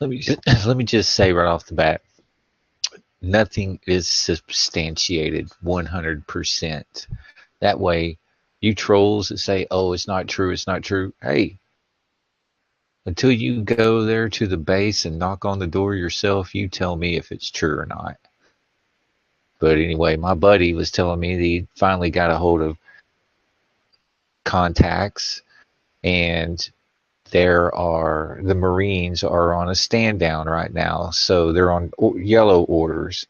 let me let me just say right off the bat, nothing is substantiated 100%. That way, you trolls that say, "Oh, it's not true." Hey, until you go there to the base and knock on the door yourself, you tell me if it's true or not. But anyway, my buddy was telling me that he finally got a hold of contacts, and the Marines are on a stand down right now, so they're on yellow orders.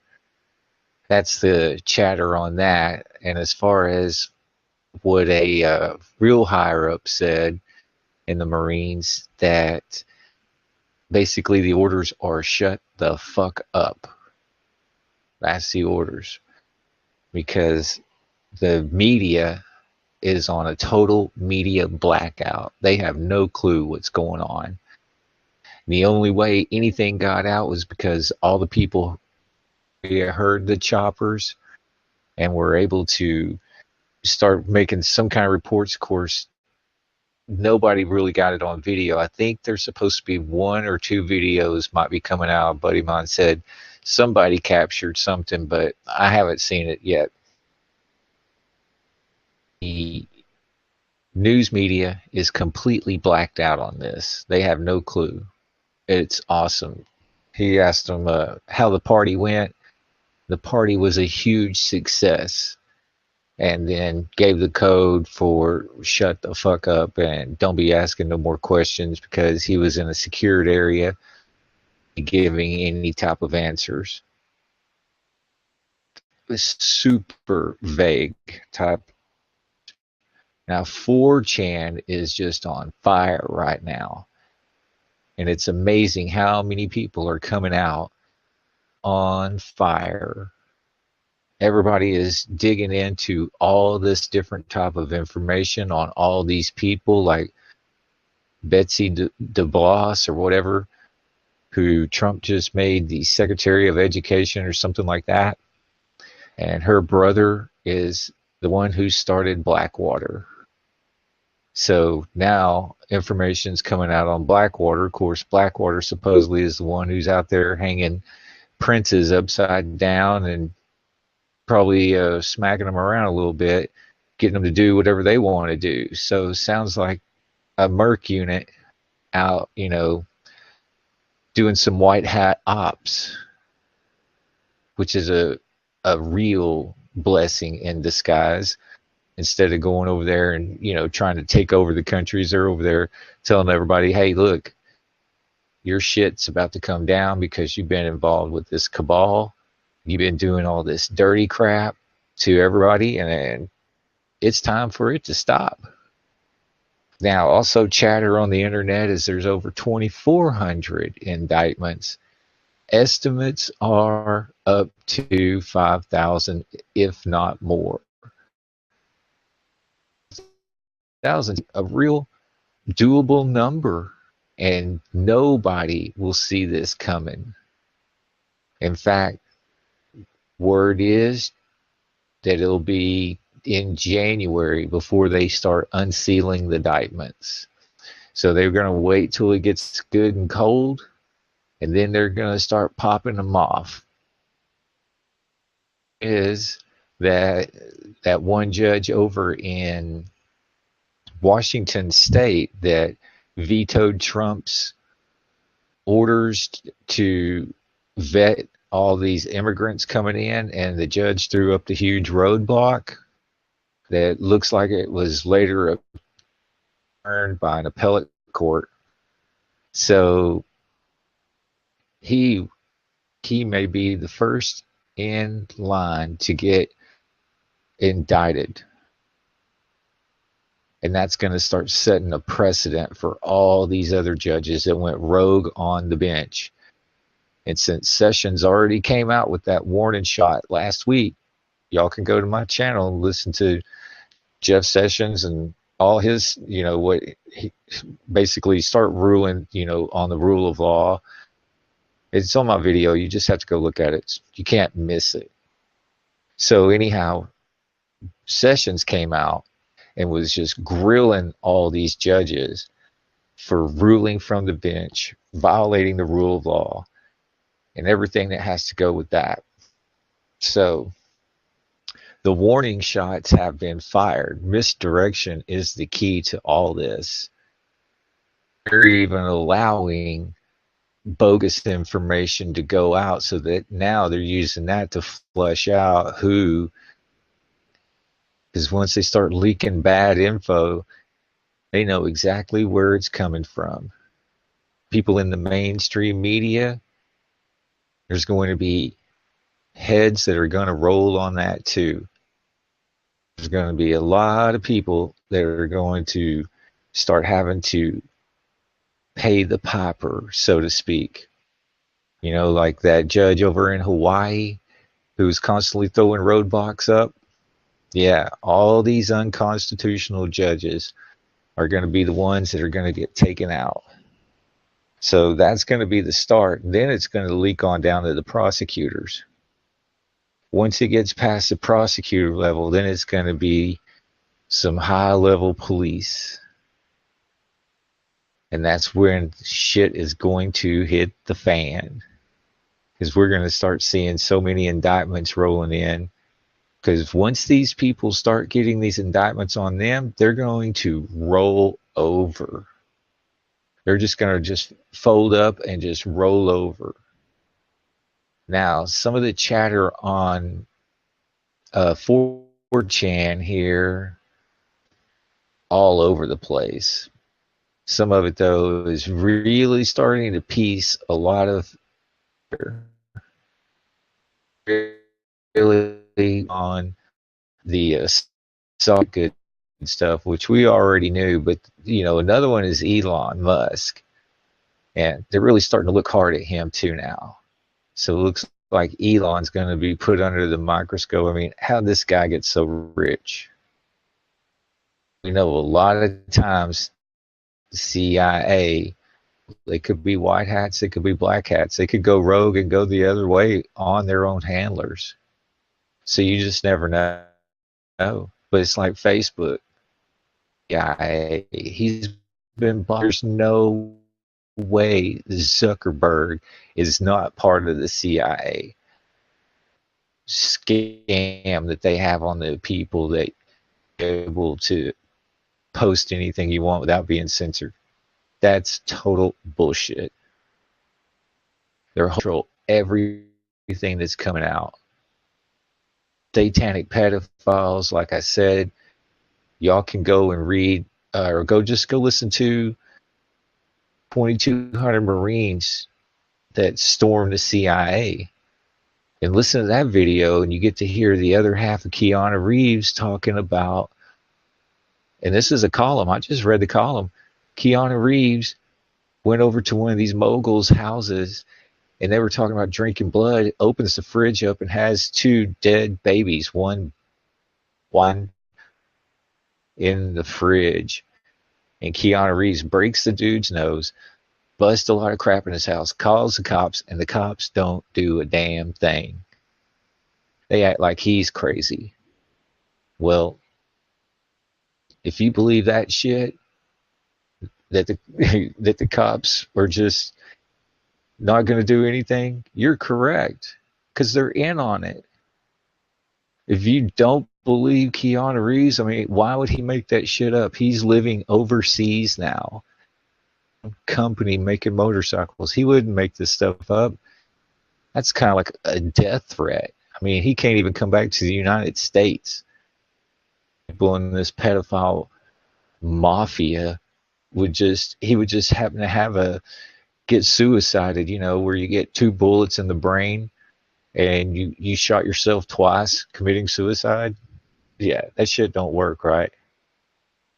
That's the chatter on that. And as far as what a real higher up said in the Marines, that basically the orders are shut the fuck up. That's the orders, because the media is on a total media blackout. They have no clue what's going on. The only way anything got out was because all the people heard the choppers and were able to start making some kind of reports. Of course, nobody really got it on video. I think there's supposed to be one or two videos might be coming out. A buddy of mine said somebody captured something, but I haven't seen it yet. The news media is completely blacked out on this. They have no clue. It's awesome. He asked them how the party went. The party was a huge success, and then gave the code for shut the fuck up and don't be asking no more questions, because he was in a secured area giving any type of answers. It was super vague type. Now 4chan is just on fire right now, and it's amazing how many people are coming out on fire. Everybody is digging into all this different type of information on all these people, like Betsy DeVos or whatever, who Trump just made the Secretary of Education or something like that. And her brother is the one who started Blackwater. So now information's coming out on Blackwater. Of course, Blackwater supposedly is the one who's out there hanging princes upside down and probably smacking them around a little bit, getting them to do whatever they want to do. So sounds like a Merc unit out, doing some white hat ops, which is a real blessing in disguise. Instead of going over there and, trying to take over the countries, they're over there telling everybody, hey, look, your shit's about to come down because you've been involved with this cabal. You've been doing all this dirty crap to everybody, and it's time for it to stop. Now, also chatter on the internet is there's over 2,400 indictments. Estimates are up to 5,000, if not more. A real doable number, and nobody will see this coming. In fact, word is that it'll be in January before they start unsealing the indictments. So they're going to wait till it gets good and cold, and then they're going to start popping them off. Is that one judge over in Washington State that vetoed Trump's orders to vet all these immigrants coming in, and the judge threw up the huge roadblock that looks like it was later overturned by an appellate court. So he may be the first in line to get indicted. And that's going to start setting a precedent for all these other judges that went rogue on the bench. And since Sessions already came out with that warning shot last week, y'all can go to my channel and listen to Jeff Sessions and all his, what he basically start ruling, on the rule of law. It's on my video. You just have to go look at it. You can't miss it. So anyhow, Sessions came out and was just grilling all these judges, for ruling from the bench, violating the rule of law, and everything that has to go with that. So the warning shots have been fired. Misdirection is the key to all this. They're even allowing bogus information to go out so that now they're using that to flush out who, because once they start leaking bad info, they know exactly where it's coming from. People in the mainstream media, there's going to be heads that are going to roll on that too. There's going to be a lot of people that are going to start having to pay the piper, so to speak. You know, like that judge over in Hawaii who's constantly throwing roadblocks up. Yeah, all these unconstitutional judges are going to be the ones that are going to get taken out. So that's going to be the start. Then it's going to leak on down to the prosecutors. Once it gets past the prosecutor level, then it's going to be some high-level police. And that's when shit is going to hit the fan. Because we're going to start seeing so many indictments rolling in. Because once these people start getting these indictments on them, they're going to roll over. They're just going to just fold up and just roll over. Now, some of the chatter on 4chan here, all over the place. Some of it, though, is really starting to piece a lot of really on the soft good stuff, which we already knew. But, you know, another one is Elon Musk. And they're really starting to look hard at him, too, now. So it looks like Elon's going to be put under the microscope. I mean, how did this guy get so rich? We know a lot of times the CIA, they could be white hats, they could be black hats. They could go rogue and go the other way on their own handlers. So you just never know. But it's like Facebook. Yeah, he's been bought. There's no way Zuckerberg is not part of the CIA scam that they have on the people that are able to post anything you want without being censored. That's total bullshit. They're control everything that's coming out. Satanic pedophiles, like I said, y'all can go and read or go listen to 2,200 Marines that stormed the CIA. And listen to that video, and you get to hear the other half of Keanu Reeves talking about, and this is a column, I just read the column. Keanu Reeves went over to one of these moguls' houses, and they were talking about drinking blood, opens the fridge up and has 2 dead babies, one in the fridge. And Keanu Reeves breaks the dude's nose, busts a lot of crap in his house, calls the cops, and the cops don't do a damn thing. They act like he's crazy. Well, if you believe that shit, that the cops are just not going to do anything, you're correct, because they're in on it. If you don't believe Keanu Reeves, I mean, why would he make that shit up? He's living overseas now. Company making motorcycles. He wouldn't make this stuff up. That's kind of like a death threat. I mean, he can't even come back to the United States. People in this pedophile mafia would just happen to get suicided, you know, where you get 2 bullets in the brain and you shot yourself twice committing suicide. Yeah, that shit don't work, right?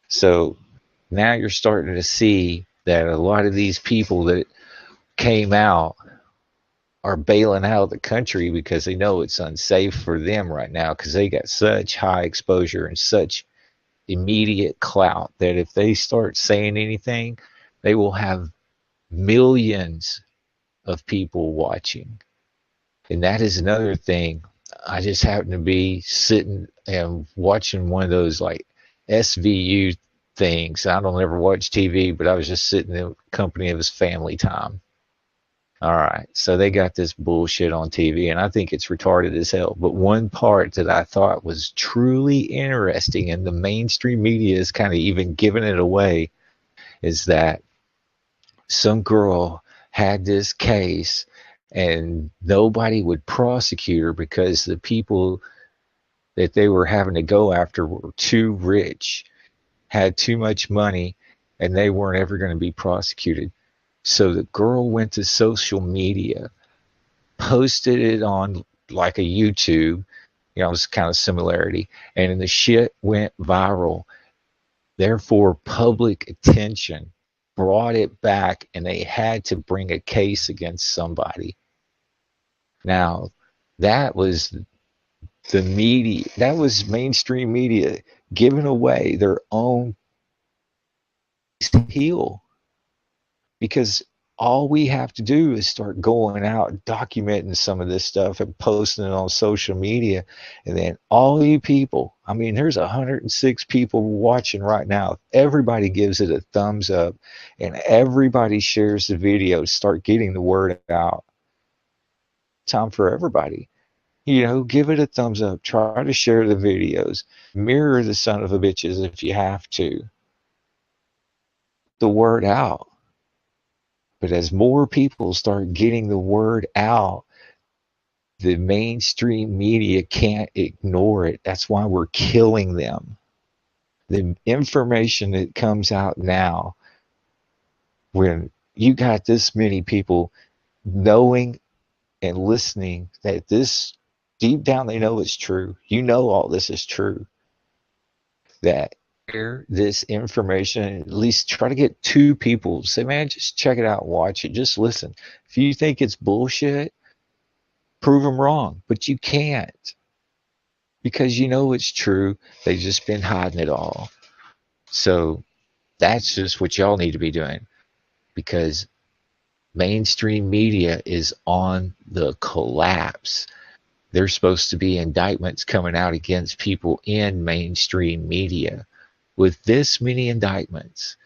So now you're starting to see that a lot of these people that came out are bailing out of the country because they know it's unsafe for them right now, because they got such high exposure and such immediate clout that if they start saying anything, they will have millions of people watching. And that is another thing. I just happened to be sitting and watching one of those like SVU, things. I don't ever watch TV, but I was just sitting in the company of his family time. All right, so they got this bullshit on TV, and I think it's retarded as hell. But one part that I thought was truly interesting, and the mainstream media is kind of even giving it away, is that some girl had this case, and nobody would prosecute her because the people that they were having to go after were too rich, had too much money, and they weren't ever going to be prosecuted. So the girl went to social media, posted it on like a YouTube, it's kind of similarity, and the shit went viral. Therefore, public attention brought it back, and they had to bring a case against somebody. Now, that was the media, that was mainstream media giving away their own heal, because all we have to do is start going out and documenting some of this stuff and posting it on social media. And then all you people, I mean, there's 106 people watching right now. Everybody gives it a thumbs up and everybody shares the video to start getting the word out. Time for everybody. Give it a thumbs up. Try to share the videos. Mirror the son of a bitches if you have to. The word out. But as more people start getting the word out, the mainstream media can't ignore it. That's why we're killing them. The information that comes out now, when you got this many people knowing and listening that this, deep down they know it's true. All this is true. That share this information, at least try to get 2 people. Say, man, just check it out, watch it, just listen. If you think it's bullshit, prove them wrong, but you can't, because it's true. They've just been hiding it all. So that's just what y'all need to be doing, because mainstream media is on the collapse. There's supposed to be indictments coming out against people in mainstream media. With this many indictments,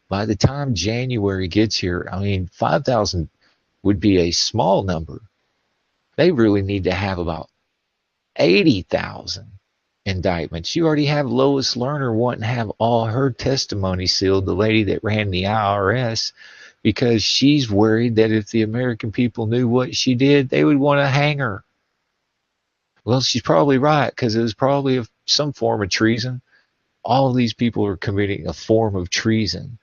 by the time January gets here, 5,000 would be a small number. They really need to have about 80,000 indictments. You already have Lois Lerner wanting to have all her testimony sealed, the lady that ran the IRS, because she's worried that if the American people knew what she did, they would want to hang her. Well, she's probably right, because it was probably some form of treason. All of these people are committing a form of treason.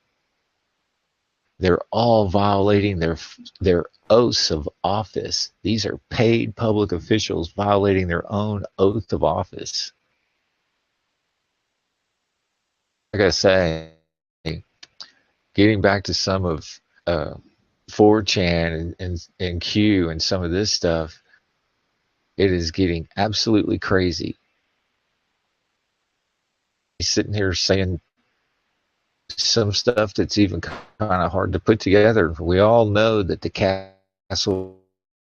They're all violating their oaths of office. These are paid public officials violating their own oath of office. Like I say, getting back to some of 4chan and Q and some of this stuff, it is getting absolutely crazy. He's sitting here saying some stuff that's even kind of hard to put together. We all know that the castle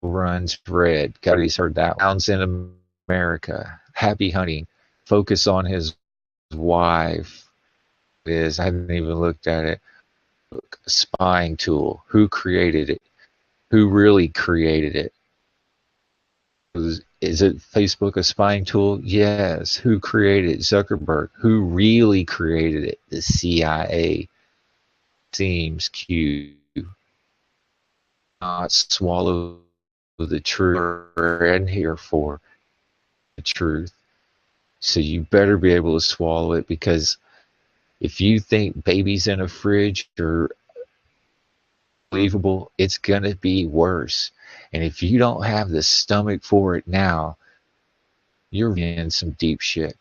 runs red. Everybody's heard that. Sounds in America. Happy hunting. Focus on his wife. I haven't even looked at it. Look, spying tool. Who created it? Who really created it? Is it Facebook a spying tool? Yes. Who created it? Zuckerberg. Who really created it? The CIA. Seems Q. Not swallow the truth. We're in here for the truth. So you better be able to swallow it, because if you think babies in a fridge are believable, it's going to be worse. And if you don't have the stomach for it now, you're in some deep shit.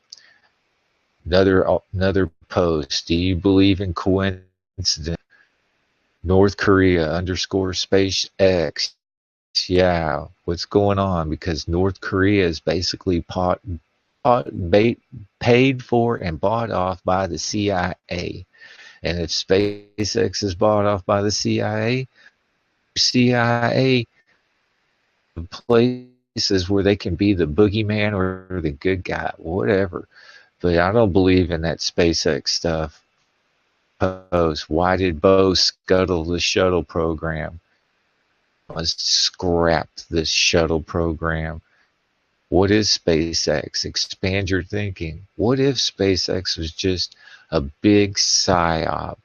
Another post. Do you believe in coincidence? North Korea _ space X. Yeah, what's going on? Because North Korea is basically paid for and bought off by the CIA. And if SpaceX is bought off by the CIA places where they can be the boogeyman or the good guy, whatever. But I don't believe in that SpaceX stuff. post. Why did Bo scuttle the shuttle program? Let's scrap this shuttle program. What is SpaceX? Expand your thinking. What if SpaceX was just a big psyop,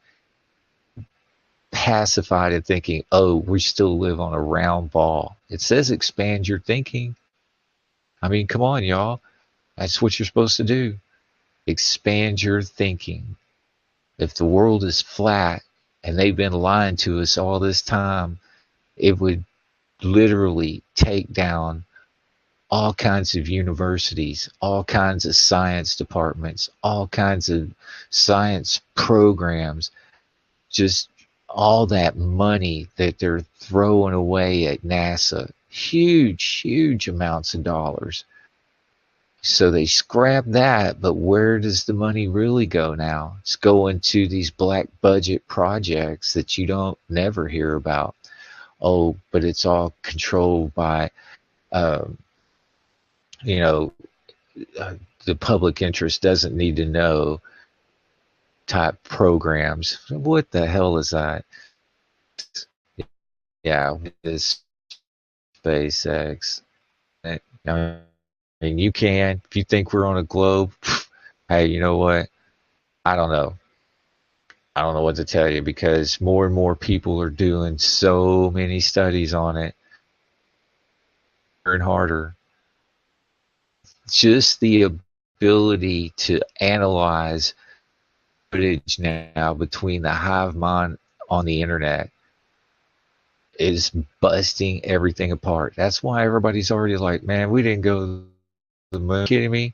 pacified in thinking, oh, we still live on a round ball? It says expand your thinking. I mean, come on, y'all. That's what you're supposed to do. Expand your thinking. If the world is flat and they've been lying to us all this time, it would literally take down all kinds of universities, all kinds of science departments, all kinds of science programs, just all that money that they're throwing away at NASA. Huge, huge amounts of dollars. So they scrap that, but where does the money really go now? It's going to these black budget projects that you don't never hear about. Oh, but it's all controlled by, um, you know, the public interest doesn't need to know type programs. What the hell is that? Yeah, this SpaceX. I mean, you can, if you think we're on a globe, hey, you know what? I don't know. I don't know what to tell you because more and more people are doing so many studies on it, harder and harder. Just the ability to analyze footage now between the hive mind on the internet is busting everything apart. That's why everybody's already like, man, we didn't go to the moon. Are you kidding me?